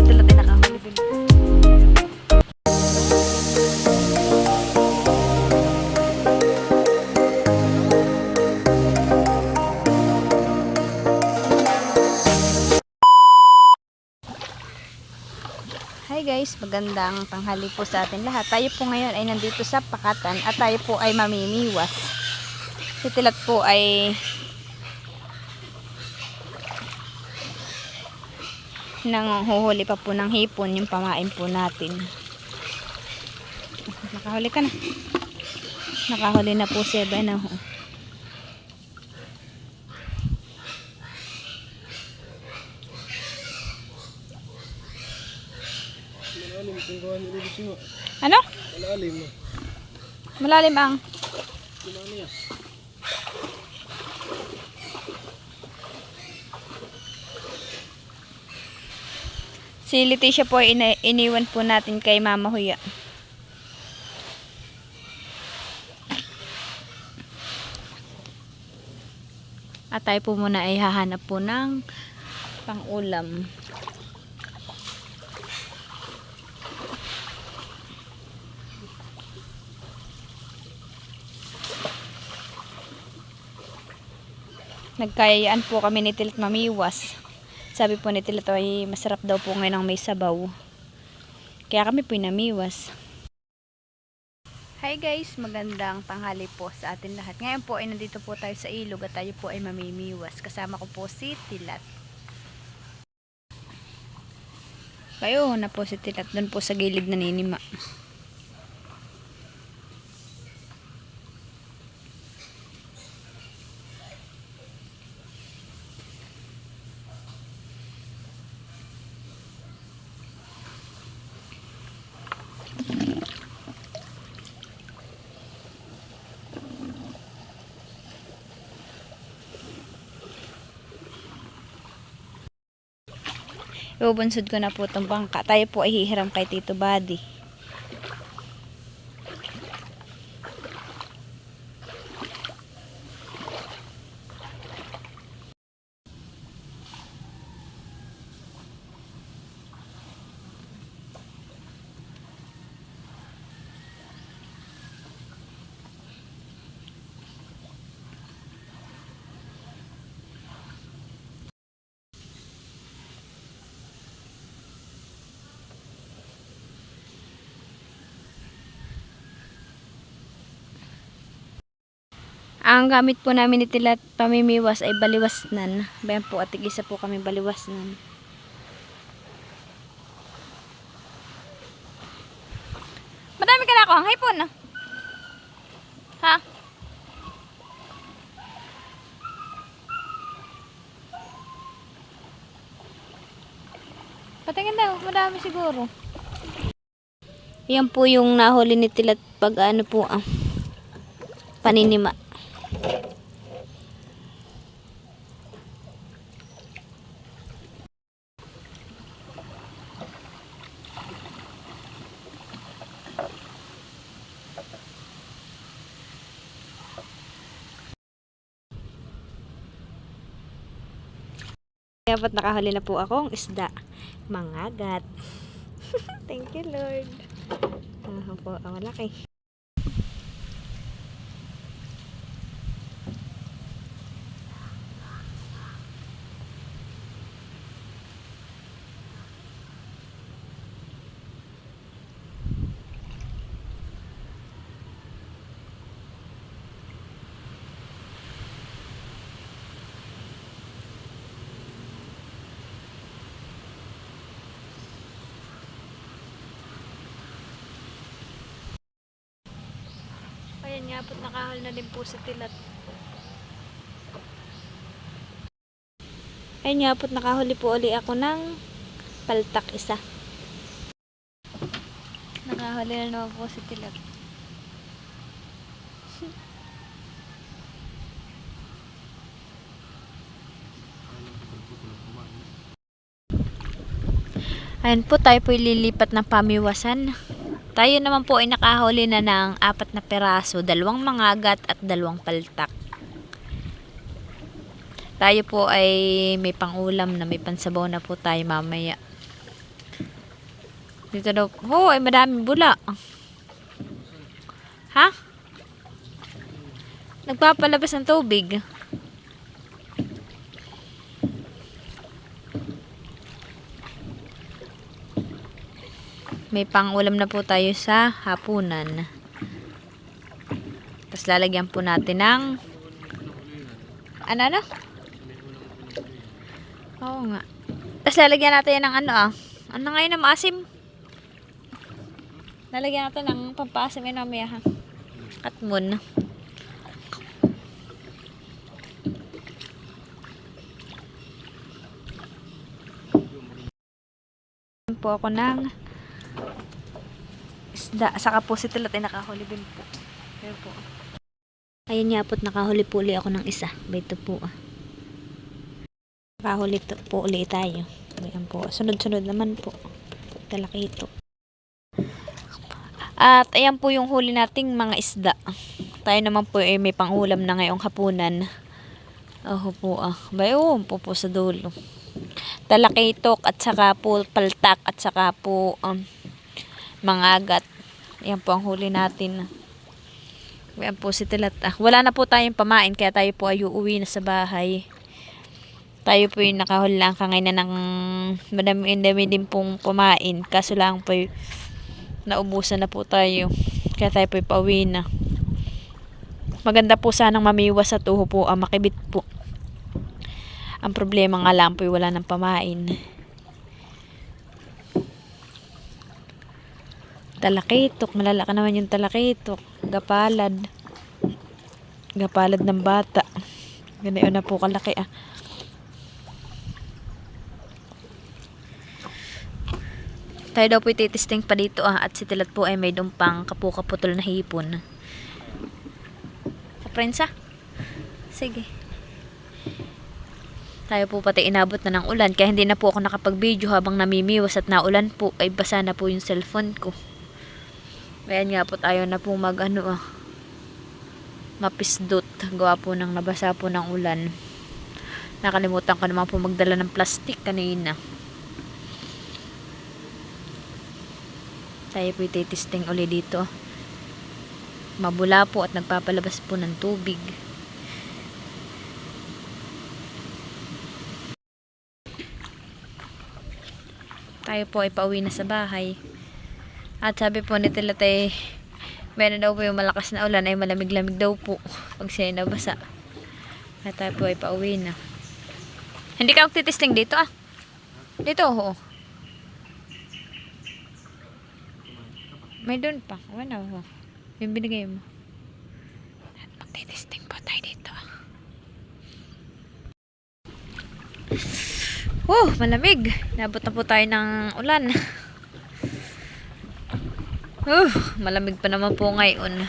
Ito lang tayo nakahuli din. Hi guys, magandang tanghali po sa atin lahat. Tayo po ngayon ay nandito sa Pakatan at tayo po ay mamimiwas. Si Tilat po ay nanghuhuli pa po ng hipon, yung pamain po natin. Nakahuli ka na. Nakahuli na po siya. Ba na ho. Ano? Malalim. Malalim ang si Leticia po ay iniwan po natin kay Mama Huya. At tayo po muna ay hahanap po ng pang-ulam. Nagkayaan po kami ni Tilat mamiwas. Sabi po ni Tilat ay masarap daw po ngayon ang may sabaw. Kaya kami po namiwas. Hi guys, magandang tanghali po sa atin lahat. Ngayon po ay nandito po tayo sa ilog at tayo po ay mamimiwas. Kasama ko po si Tilat. Kayo na po si Tilat doon po sa gilid na ninima. Ibubunsod ko na po itong bangka. Tayo po ay hihiram kay Tito Buddy. Ang gamit po namin ni Tilat pamimiwas ay baliwasnan. Bayan po at tig-isa po kami baliwasnan. Madami ka na ako ang hipon. Ha? Patingin daw, madami siguro. Yan po yung nahuli ni Tilat pag ano po ang paninima. Dapat nakahuli na po akong isda. Mangagat. Thank you, Lord. Po, ang malaki. Ayan nga po't nakahal na din po si Tilat. Ayan nga po't nakahuli po uli ako ng paltak isa. Nakahuli na naman po si Tilat. Ayan po, tayo po ililipat ng pamiwasan. Tayo naman po ay nakahuli na ng 4 na peraso, 2 mangagat at 2 paltak. Tayo po ay may pangulam na, may pansabaw na po tayo mamaya. Dito daw. Oh, ay madaming bula. Ha? Nagpapalabas ng tubig. May pang-ulam na po tayo sa hapunan. Tapos lalagyan po natin ng ano? Oo nga. Tapos lalagyan natin yan ng ano Ano ngayon na maasim? Lalagyan natin ng pampasim yun mamaya ha. Katmon. Po ako ng isda. Saka po si Tilat ay nakahuli din po. Ayan po. Ayan nga po't nakahuli po ulit ako ng isa. Ito po Nakahuli po ulit tayo. Ayan po. Sunod-sunod naman po. Talakito. At ayan po yung huli nating mga isda. Tayo naman po may pangulam na ngayong hapunan. Po Bayo po sa dulo. Talakitok at saka po paltak at saka po mangagat. Ayan po ang huli natin. Ayan po si Tilat. Wala na po tayong pamain kaya tayo po ay uuwi na sa bahay. Tayo po yung nakahuli lang kangay na ng madami din pong pamain. Kaso lang po naubusan na po tayo. Kaya tayo po pauwi na. Maganda po sanang mamiwas at uho po makibit po. Ang problema nga lang po wala ng pamain. Talakitok. Malalaki naman yung talakitok. Gapalad. Gapalad ng bata. Ganayon na po kalaki Tayo daw po ititesting pa dito at si Tilat po ay may dumpang kapukaputol na hipon. Prensa? Sige. Tayo po pati inabot na ng ulan kaya hindi na po ako nakapag-video habang namimiwas at naulan po ay basa na po yung cellphone ko. Ayan nga po tayo na po mapisdot. Gawa po ng nabasa po ng ulan. Nakalimutan ko naman po magdala ng plastic kanina. Tayo po ititesting ulit dito. Mabula po at nagpapalabas po ng tubig. Tayo po ay pauwi na sa bahay. At sabi po ni Tilat meron daw po yung malakas na ulan ay malamig-lamig daw po pag siya nabasa. At tayo po ay pauwi na. Hindi ka magtitesting dito Dito May doon pa. Ano yung binigay mo. At magtitesting po tayo dito. Malamig. Nabot na po tayo ng ulan. Malamig pa naman po ngayon.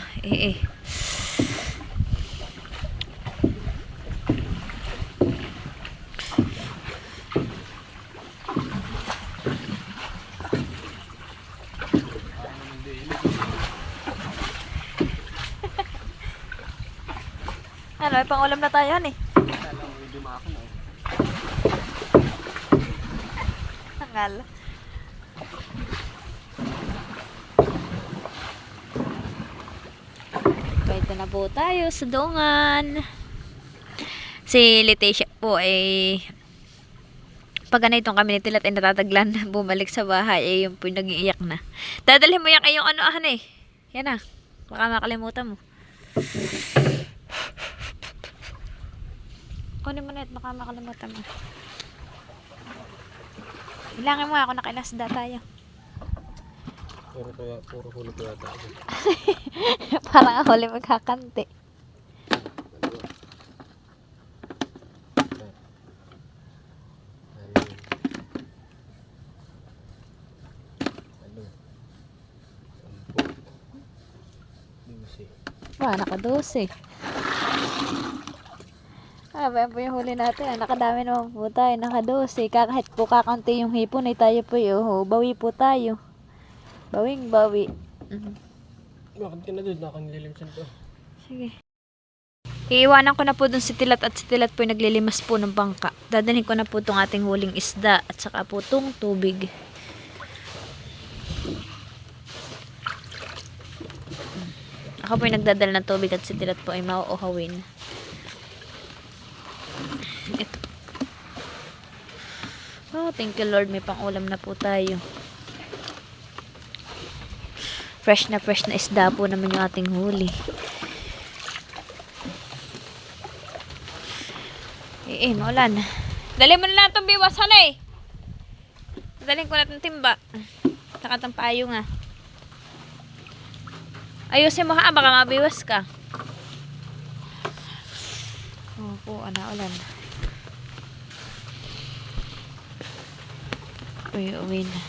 Ano, ay pangulam na tayo Tangal. Ito na po tayo sa dungan. Si Leticia po pag ganitong kami ni Tilat ay natataglan bumalik sa bahay yung po nag-iiyak na. Dadalhin mo yan yung yan baka makalimutan mo. Kunin mo na at baka makalimutan mo. Ilangin mo ako nakilasda tayo. Puro huli ko yata. Parang huli magkakante. Naka-12. Bayan po yung huli natin. Nakadami naman po tayo. Naka-12. Kahit po kakaunti yung hipon ay tayo po bawi po tayo. Bawing bawi. Bakit ka na doon? Nakanilimsan to. Sige. Iiwanan ko na po dun si Tilat at si Tilat po yung naglilimas po ng bangka. Dadalhin ko na po itong ating huling isda at saka po itong tubig. Ako po yung nagdadala ng tubig at si Tilat po ay mauuhawin. Ito. Oh, thank you Lord. May pang-ulam na po tayo. Fresh na isda po naman yung ating huli. Maulan. Dali mo na lang itong biwas, halay. Dalhin ko na itong timba. Nakatang payo nga. Ayusin mo ha, baka mabiwas ka. Opo, ulan. Uwi na.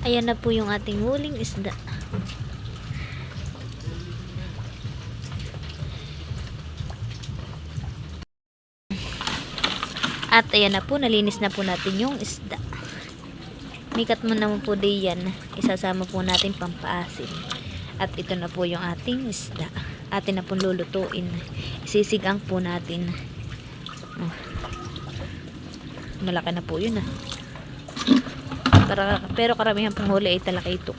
Ayan na po yung ating huling isda. At ayan na po, nalinis na po natin yung isda. Mikat mo naman po diyan. Isasama po natin pampaasim. At ito na po yung ating isda. Atin na po lulutuin. Isisigang po natin. Oh. Malaki na po yun pero karamihan pong huli ay talakitok.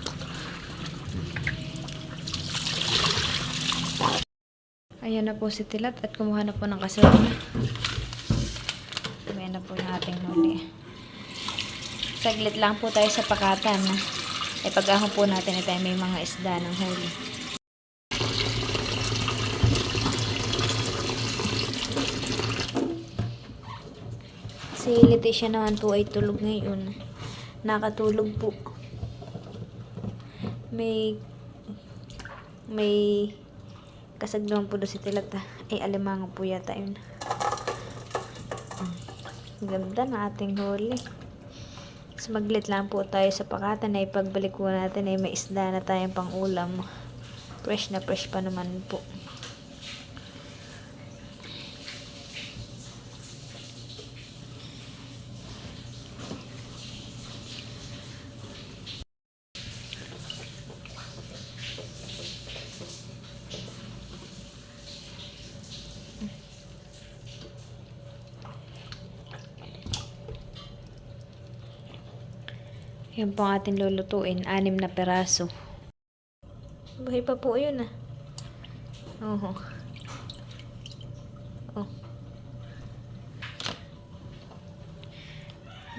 Ayan na po si Tilat at kumuha na po ng kasabi. Ayan na po yung ating huli. Saglit lang po tayo sa pakatan. Pag-ahon po natin ito may mga isda ng huli. Si Leticia naman po ay tulog ngayon. Nakatulog po. May kasagdawan po doon si Tilat. Ay alimango po yata yun. Ganda na ating huli. Maglit lang po tayo sa pakatan ay pagbalik po natin ay may isda na tayong pang ulam. Fresh na fresh pa naman po. Yan po ang ating lulutuin. 6 na peraso. Buhay pa po yun Oh.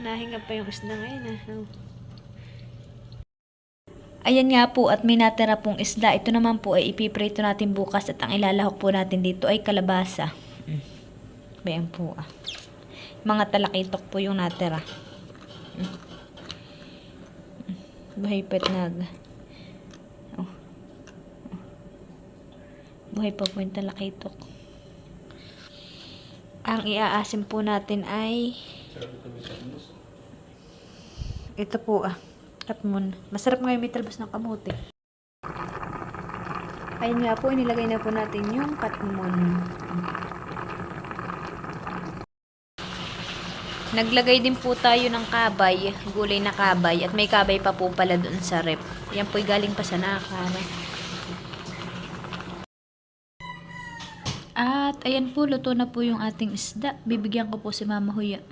Nahinga pa yung isda ngayon Oh. Ayan nga po at may natira pong isda. Ito naman po ay ipiprito natin bukas at ang ilalahok po natin dito ay kalabasa. Bayan po Mga talakitok po yung natira. Buhay pa buhay pa po yung talakitok. Ang iaasim po natin ay ito po katmon. Masarap ngayon may talbos ng kamote. Ayun nga po, inilagay na po natin yung katmon. Naglagay din po tayo ng kabay, gulay na kabay, at may kabay pa po pala doon sa rep. Yan po'y galing pa sa nakakara. At ayan po, luto na po yung ating isda. Bibigyan ko po si Mama Huya.